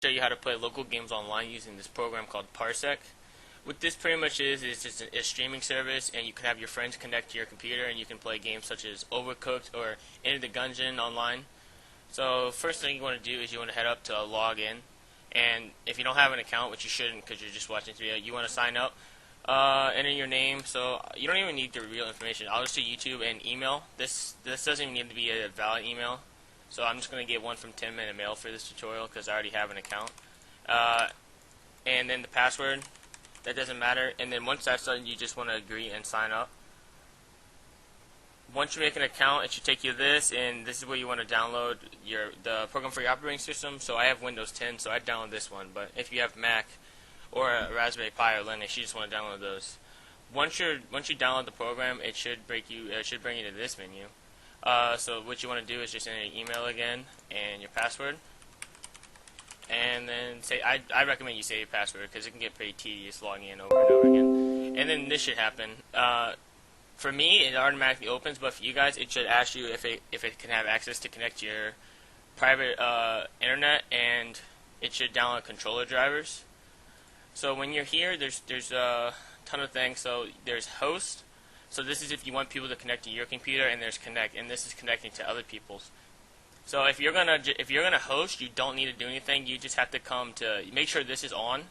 show you how to play local games online using this program called Parsec. What this pretty much is just a streaming service, and you can have your friends connect to your computer, and you can play games such as Overcooked or Enter the Gungeon online. So first thing you want to do is you want to head up to log in, and if you don't have an account, which you shouldn't because you're just watching this video, you want to sign up. Enter your name, so you don't even need the real information. I'll just do YouTube and email. This doesn't even need to be a valid email, so I'm just going to get one from 10 Minute Mail for this tutorial because I already have an account. And then the password, that doesn't matter, and then once that's done, you just want to agree and sign up. Once you make an account, it should take you to this, and this is where you want to download the program for your operating system. So I have Windows 10, so I download this one, but if you have Mac or a Raspberry Pi or Linux, you just want to download those. Once you download the program, it should bring you to this menu. So what you want to do is just enter your email again and your password, and then I recommend you save your password because it can get pretty tedious logging in over and over again. And then this should happen. For me, it automatically opens, but for you guys, it should ask you if it can have access to connect to your private internet, and it should download controller drivers. So when you're here, there's a ton of things. So there's host. So this is if you want people to connect to your computer, and there's connect, and this is connecting to other people's. So if you're gonna host, you don't need to do anything. You just have to come to make sure this is on,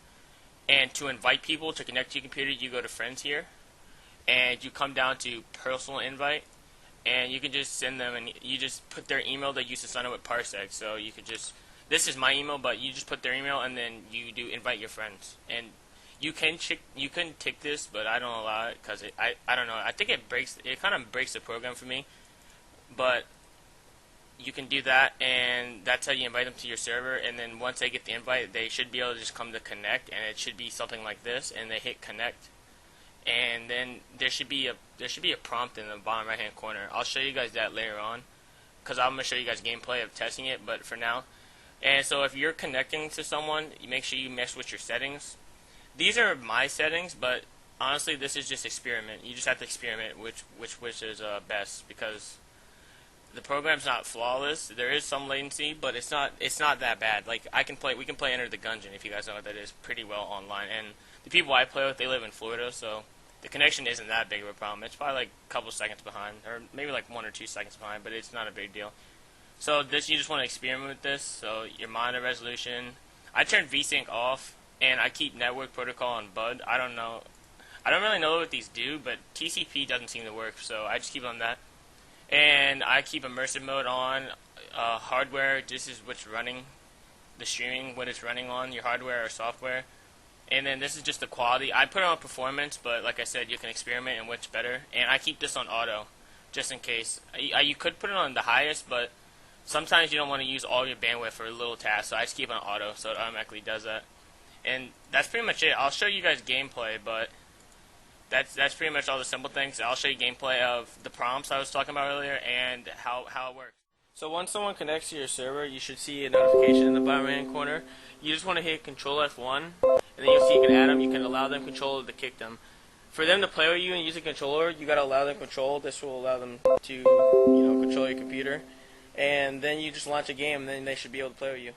and to invite people to connect to your computer, you go to friends here, and you come down to personal invite, and you can just send them, and you just put their email they used to sign up with Parsec. So you could just, this is my email, but you just put their email, and then you do invite your friends. And you can tick this, but I don't allow it because I don't know. I think it kind of breaks the program for me. But you can do that, and that's how you invite them to your server. And then once they get the invite, they should be able to just come to connect, and it should be something like this. And they hit connect, and then there should be a prompt in the bottom right hand corner. I'll show you guys that later on because I'm gonna show you guys gameplay of testing it. But for now. And so if you're connecting to someone, you make sure you mess with your settings. These are my settings, but honestly, this is just experiment. You just have to experiment which is best, because the program's not flawless. There is some latency, but it's not that bad. Like we can play Enter the Gungeon, if you guys know what that is, pretty well online. And the people I play with, they live in Florida, so the connection isn't that big of a problem. It's probably like a couple seconds behind, or maybe like 1 or 2 seconds behind, but it's not a big deal. So this, you just want to experiment with this. So your monitor resolution, I turn VSync off, and I keep network protocol on BUD. I don't really know what these do, but TCP doesn't seem to work, so I just keep on that. And I keep immersive mode on. Hardware, this is what's running the streaming, what it's running on, your hardware or software. And then this is just the quality. I put it on performance, but like I said, you can experiment and which better. And I keep this on auto, just in case. You could put it on the highest, but sometimes you don't want to use all your bandwidth for a little task, so I just keep it on auto, so it automatically does that. And that's pretty much it. I'll show you guys gameplay, but that's pretty much all the simple things. I'll show you gameplay of the prompts I was talking about earlier and how it works. So once someone connects to your server, you should see a notification in the bottom right hand corner. You just want to hit Control F1, and then you'll see you can add them. You can allow them control to kick them. For them to play with you and use a controller, you got to allow them control. This will allow them to control your computer. And then you just launch a game, and then they should be able to play with you.